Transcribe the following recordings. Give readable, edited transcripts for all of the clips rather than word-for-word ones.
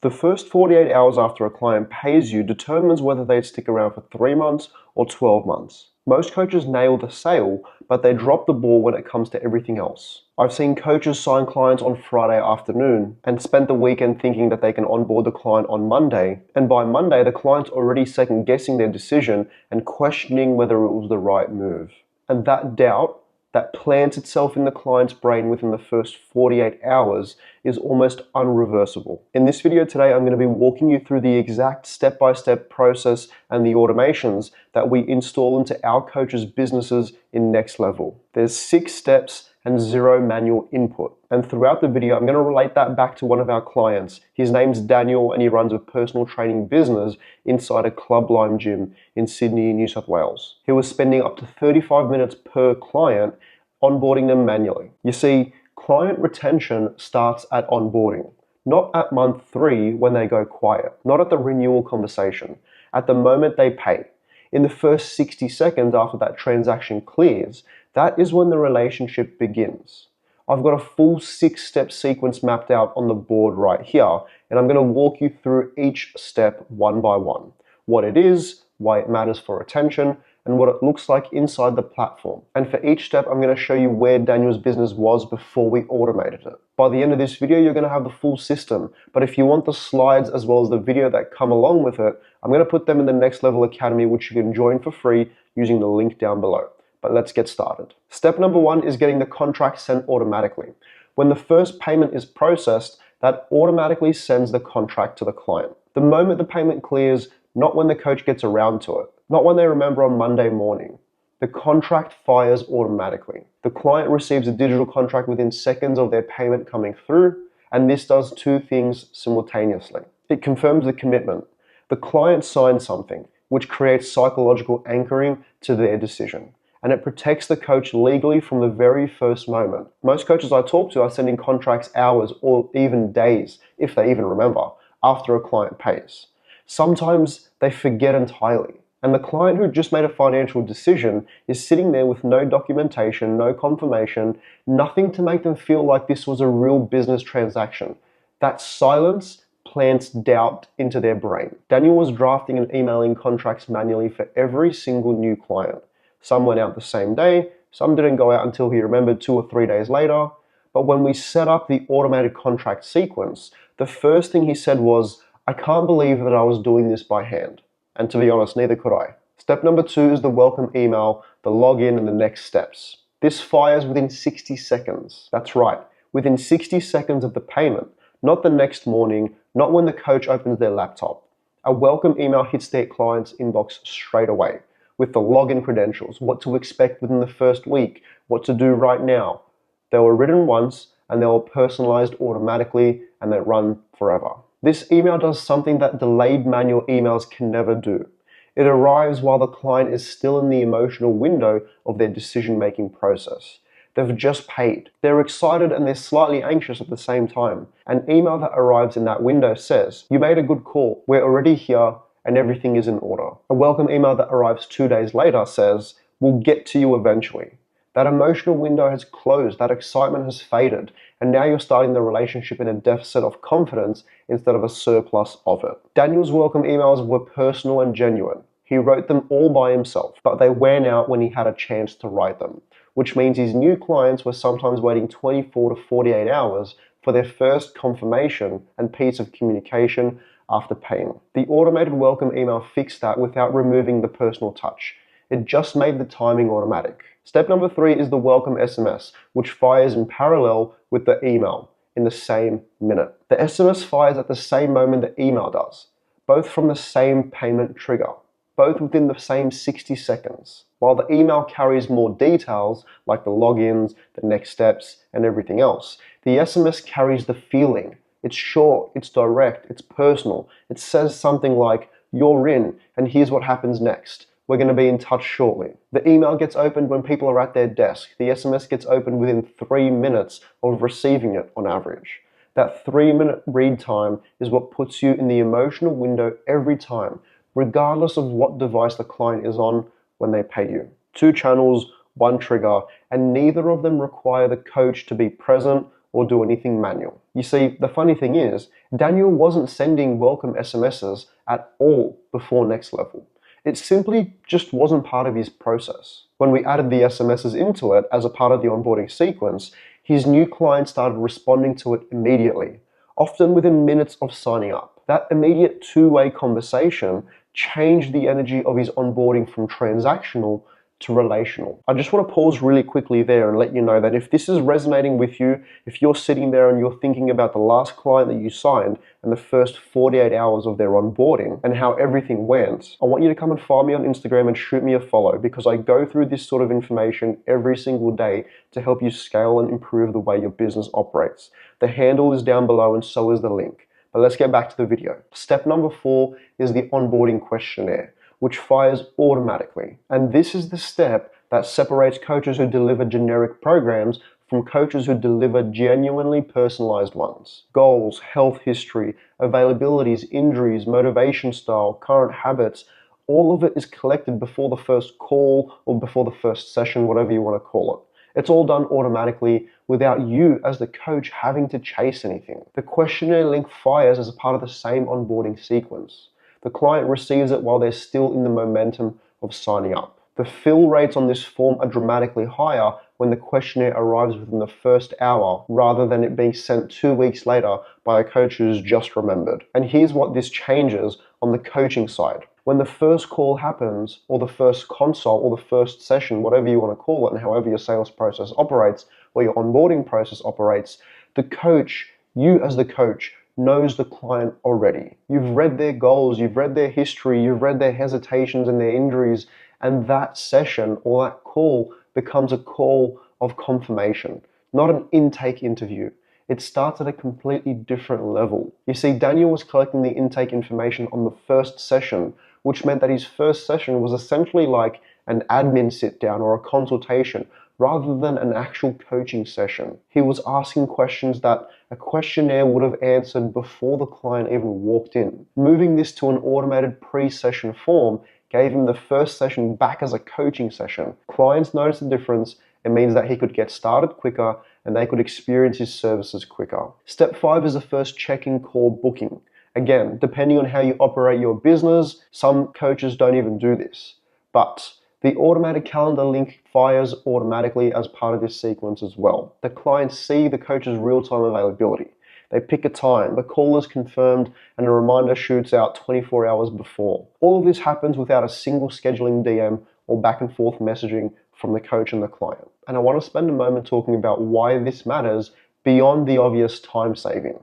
The first 48 hours after a client pays you determines whether they'd stick around for 3 months or 12 months. Most coaches nail the sale, but they drop the ball when it comes to everything else. I've seen coaches sign clients on Friday afternoon and spent the weekend thinking that they can onboard the client on Monday, and by Monday the client's already second guessing their decision and questioning whether it was the right move. And that doubt that plants itself in the client's brain within the first 48 hours is almost unreversible. In this video today, I'm going to be walking you through the exact step-by-step process and the automations that we install into our coaches' businesses in Next Level. There's 6 steps and 0 manual input. And throughout the video, I'm going to relate that back to one of our clients. His name's Daniel and he runs a personal training business inside a Club Lime gym in Sydney, New South Wales. He was spending up to 35 minutes per client onboarding them manually. You see, client retention starts at onboarding, not at month 3 when they go quiet, not at the renewal conversation, at the moment they pay. In the first 60 seconds after that transaction clears, that is when the relationship begins. I've got a full 6-step sequence mapped out on the board right here, and I'm going to walk you through each step one by one. What it is, why it matters for retention, and what it looks like inside the platform. And for each step, I'm going to show you where Daniel's business was before we automated it. By the end of this video, you're going to have the full system, but if you want the slides as well as the video that come along with it, I'm going to put them in the Next Level Academy, which you can join for free using the link down below. But let's get started. Step number 1 is getting the contract sent automatically. When the first payment is processed, that automatically sends the contract to the client. The moment the payment clears, not when the coach gets around to it, not when they remember on Monday morning. The contract fires automatically. The client receives a digital contract within seconds of their payment coming through, and this does 2 things simultaneously. It confirms the commitment. The client signs something, which creates psychological anchoring to their decision. And it protects the coach legally from the very first moment. Most coaches I talk to are sending contracts hours or even days, if they even remember, after a client pays. Sometimes they forget entirely. And the client who just made a financial decision is sitting there with no documentation, no confirmation, nothing to make them feel like this was a real business transaction. That silence plants doubt into their brain. Daniel was drafting and emailing contracts manually for every single new client. Some went out the same day, some didn't go out until he remembered 2 or 3 days later. But when we set up the automated contract sequence, the first thing he said was, "I can't believe that I was doing this by hand." And to be honest, neither could I. Step number 2 is the welcome email, the login, and the next steps. This fires within 60 seconds. That's right, within 60 seconds of the payment, not the next morning, not when the coach opens their laptop. A welcome email hits their client's inbox straight away, with the login credentials, what to expect within the first week, what to do right now. They were written once and they were personalized automatically and they run forever. This email does something that delayed manual emails can never do. It arrives while the client is still in the emotional window of their decision-making process. They've just paid. They're excited and they're slightly anxious at the same time. An email that arrives in that window says, "You made a good call. We're already here and everything is in order." A welcome email that arrives 2 days later says, "We'll get to you eventually." That emotional window has closed, that excitement has faded, and now you're starting the relationship in a deficit of confidence instead of a surplus of it. Daniel's welcome emails were personal and genuine. He wrote them all by himself, but they went out when he had a chance to write them, which means his new clients were sometimes waiting 24 to 48 hours for their first confirmation and piece of communication after paying. The automated welcome email fixed that without removing the personal touch. It just made the timing automatic. Step number 3 is the welcome SMS, which fires in parallel with the email in the same minute. The SMS fires at the same moment the email does, both from the same payment trigger, both within the same 60 seconds. While the email carries more details, like the logins, the next steps, and everything else, the SMS carries the feeling. It's short, it's direct, it's personal. It says something like, "You're in, and here's what happens next. We're going to be in touch shortly." The email gets opened when people are at their desk. The SMS gets opened within 3 minutes of receiving it on average. That 3-minute read time is what puts you in the emotional window every time, regardless of what device the client is on when they pay you. 2 channels, 1 trigger, and neither of them require the coach to be present or do anything manual. You see, the funny thing is, Daniel wasn't sending welcome SMSs at all before Next Level. It simply just wasn't part of his process. When we added the SMSs into it as a part of the onboarding sequence, his new clients started responding to it immediately, often within minutes of signing up. That immediate two-way conversation changed the energy of his onboarding from transactional to relational. I just want to pause really quickly there and let you know that if this is resonating with you, if you're sitting there and you're thinking about the last client that you signed and the first 48 hours of their onboarding and how everything went, I want you to come and find me on Instagram and shoot me a follow, because I go through this sort of information every single day to help you scale and improve the way your business operates. The handle is down below and so is the link. But let's get back to the video. Step number 4 is the onboarding questionnaire, which fires automatically. And this is the step that separates coaches who deliver generic programs from coaches who deliver genuinely personalized ones. Goals, health history, availabilities, injuries, motivation style, current habits, all of it is collected before the first call or before the first session, whatever you want to call it. It's all done automatically without you as the coach having to chase anything. The questionnaire link fires as a part of the same onboarding sequence. The client receives it while they're still in the momentum of signing up. The fill rates on this form are dramatically higher when the questionnaire arrives within the first hour rather than it being sent 2 weeks later by a coach who's just remembered. And here's what this changes on the coaching side. When the first call happens, or the first consult, or the first session, whatever you want to call it, and however your sales process operates, or your onboarding process operates, the coach, you as the coach, knows the client already. You've read their goals, you've read their history, you've read their hesitations and their injuries, and that session or that call becomes a call of confirmation, not an intake interview. It starts at a completely different level. You see, Daniel was collecting the intake information on the first session, which meant that his first session was essentially like an admin sit down or a consultation, rather than an actual coaching session. He was asking questions that a questionnaire would have answered before the client even walked in. Moving this to an automated pre-session form gave him the first session back as a coaching session. Clients noticed the difference. It means that he could get started quicker and they could experience his services quicker. Step 5 is the first check-in call booking. Again, depending on how you operate your business, some coaches don't even do this. But the automatic calendar link fires automatically as part of this sequence as well. The clients see the coach's real-time availability. They pick a time, the call is confirmed, and a reminder shoots out 24 hours before. All of this happens without a single scheduling DM or back and forth messaging from the coach and the client. And I want to spend a moment talking about why this matters beyond the obvious time saving.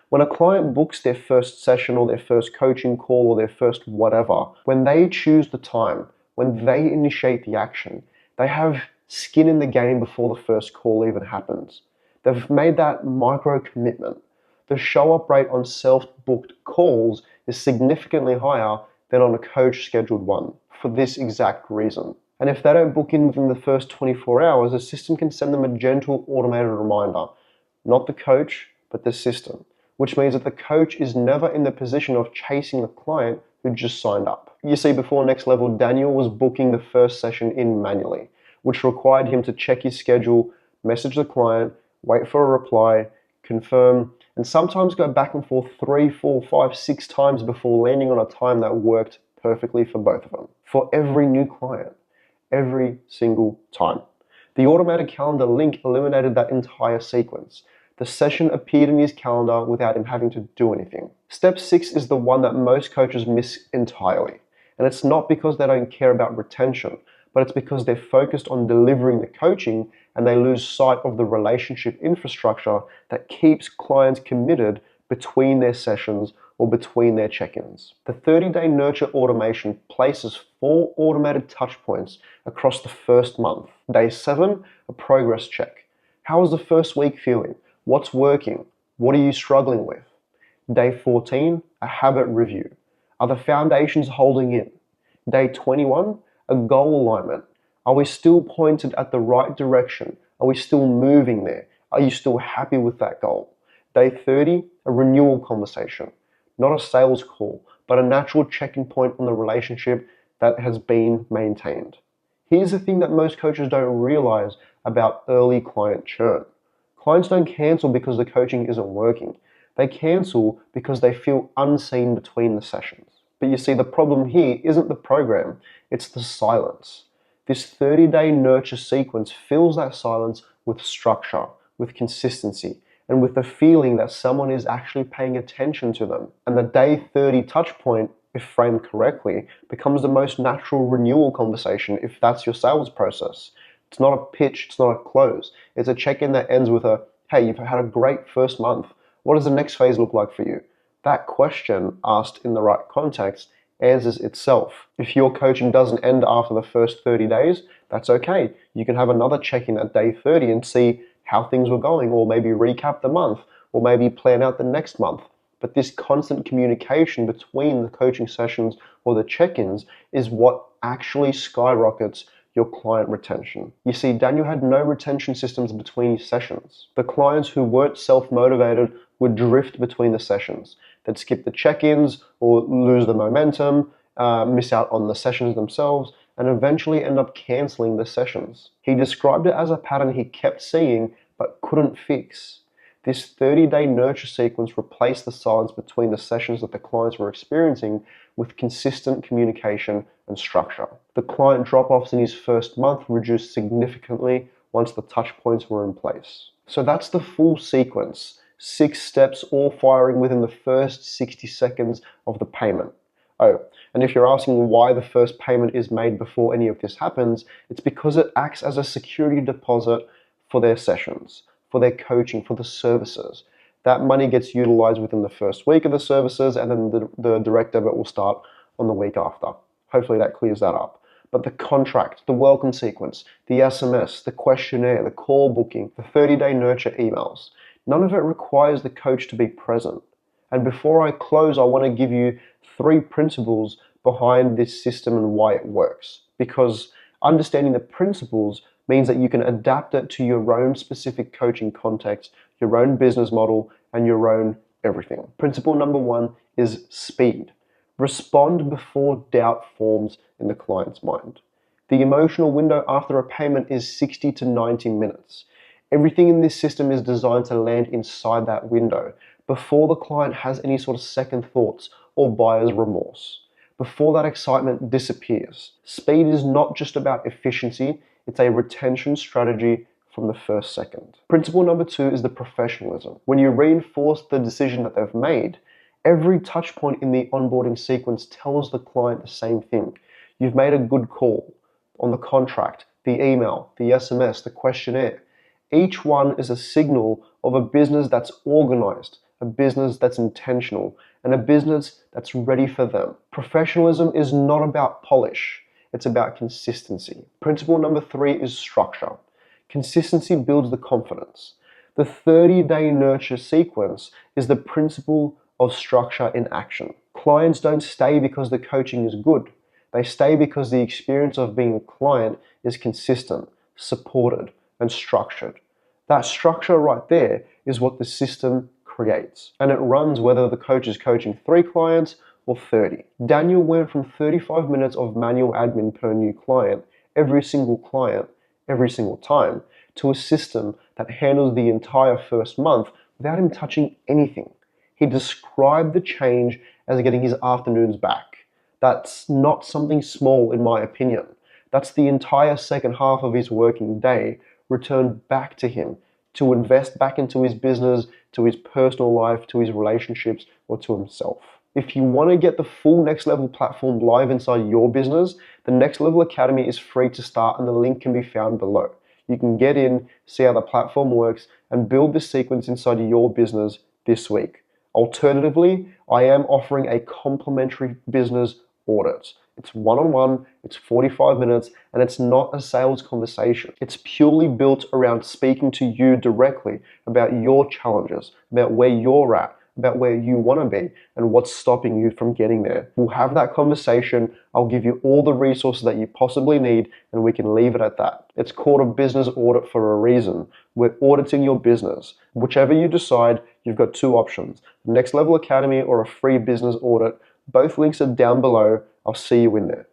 When a client books their first session or their first coaching call or their first whatever, when they choose the time, when they initiate the action, they have skin in the game before the first call even happens. They've made that micro commitment. The show-up rate on self-booked calls is significantly higher than on a coach-scheduled one for this exact reason. And if they don't book in within the first 24 hours, the system can send them a gentle automated reminder. Not the coach, but the system. Which means that the coach is never in the position of chasing the client who just signed up. You see, before Next Level, Daniel was booking the first session in manually, which required him to check his schedule, message the client, wait for a reply, confirm, and sometimes go back and forth 3, 4, 5, 6 times before landing on a time that worked perfectly for both of them. For every new client, every single time. The automatic calendar link eliminated that entire sequence. The session appeared in his calendar without him having to do anything. Step 6 is the one that most coaches miss entirely. And it's not because they don't care about retention, but it's because they're focused on delivering the coaching and they lose sight of the relationship infrastructure that keeps clients committed between their sessions or between their check-ins. The 30-day nurture automation places 4 automated touch points across the first month. Day 7, a progress check. How was the first week feeling? What's working? What are you struggling with? Day 14, a habit review. Are the foundations holding in? Day 21, a goal alignment. Are we still pointed at the right direction? Are we still moving there? Are you still happy with that goal? Day 30, a renewal conversation. Not a sales call, but a natural check-in point on the relationship that has been maintained. Here's the thing that most coaches don't realize about early client churn. Clients don't cancel because the coaching isn't working. They cancel because they feel unseen between the sessions. But you see, the problem here isn't the program, it's the silence. This 30-day nurture sequence fills that silence with structure, with consistency, and with the feeling that someone is actually paying attention to them. And the day 30 touch point, if framed correctly, becomes the most natural renewal conversation if that's your sales process. It's not a pitch, it's not a close. It's a check-in that ends with a, hey, you've had a great first month. What does the next phase look like for you? That question, asked in the right context, answers itself. If your coaching doesn't end after the first 30 days, that's okay. You can have another check-in at day 30 and see how things were going, or maybe recap the month, or maybe plan out the next month. But this constant communication between the coaching sessions or the check-ins is what actually skyrockets your client retention. You see, Daniel had no retention systems between his sessions. The clients who weren't self-motivated would drift between the sessions. They'd skip the check-ins or lose the momentum, miss out on the sessions themselves, and eventually end up canceling the sessions. He described it as a pattern he kept seeing but couldn't fix. This 30-day nurture sequence replaced the silence between the sessions that the clients were experiencing with consistent communication and structure. The client drop-offs in his first month reduced significantly once the touch points were in place. So that's the full sequence. 6 steps, all firing within the first 60 seconds of the payment. Oh, and if you're asking why the first payment is made before any of this happens, it's because it acts as a security deposit for their sessions, for their coaching, for the services. That money gets utilized within the first week of the services, and then the direct debit will start on the week after. Hopefully that clears that up. But the contract, the welcome sequence, the SMS, the questionnaire, the call booking, the 30-day nurture emails, none of it requires the coach to be present. And before I close, I want to give you 3 principles behind this system and why it works. Because understanding the principles means that you can adapt it to your own specific coaching context, your own business model, and your own everything. Principle number 1 is speed. Respond before doubt forms in the client's mind. The emotional window after a payment is 60 to 90 minutes. Everything in this system is designed to land inside that window before the client has any sort of second thoughts or buyer's remorse, before that excitement disappears. Speed is not just about efficiency, it's a retention strategy from the first second. Principle number 2 is the professionalism. When you reinforce the decision that they've made, every touch point in the onboarding sequence tells the client the same thing. You've made a good call on the contract, the email, the SMS, the questionnaire. Each one is a signal of a business that's organized, a business that's intentional, and a business that's ready for them. Professionalism is not about polish, it's about consistency. Principle number 3 is structure. Consistency builds the confidence. The 30-day nurture sequence is the principle of structure in action. Clients don't stay because the coaching is good. They stay because the experience of being a client is consistent, supported, and structured. That structure right there is what the system creates. And it runs whether the coach is coaching 3 clients or 30. Daniel went from 35 minutes of manual admin per new client, every single client, every single time, to a system that handles the entire first month without him touching anything. He described the change as getting his afternoons back. That's not something small in my opinion. That's the entire second half of his working day returned back to him to invest back into his business, to his personal life, to his relationships, or to himself. If you want to get the full Next Level platform live inside your business, the Next Level Academy is free to start and the link can be found below. You can get in, see how the platform works, and build this sequence inside your business this week. Alternatively, I am offering a complimentary business audit. It's one-on-one, it's 45 minutes, and it's not a sales conversation. It's purely built around speaking to you directly about your challenges, about where you're at, about where you want to be, and what's stopping you from getting there. We'll have that conversation. I'll give you all the resources that you possibly need, and we can leave it at that. It's called a business audit for a reason. We're auditing your business. Whichever you decide, you've got 2 options: Next Level Academy or a free business audit. Both links are down below. I'll see you in there.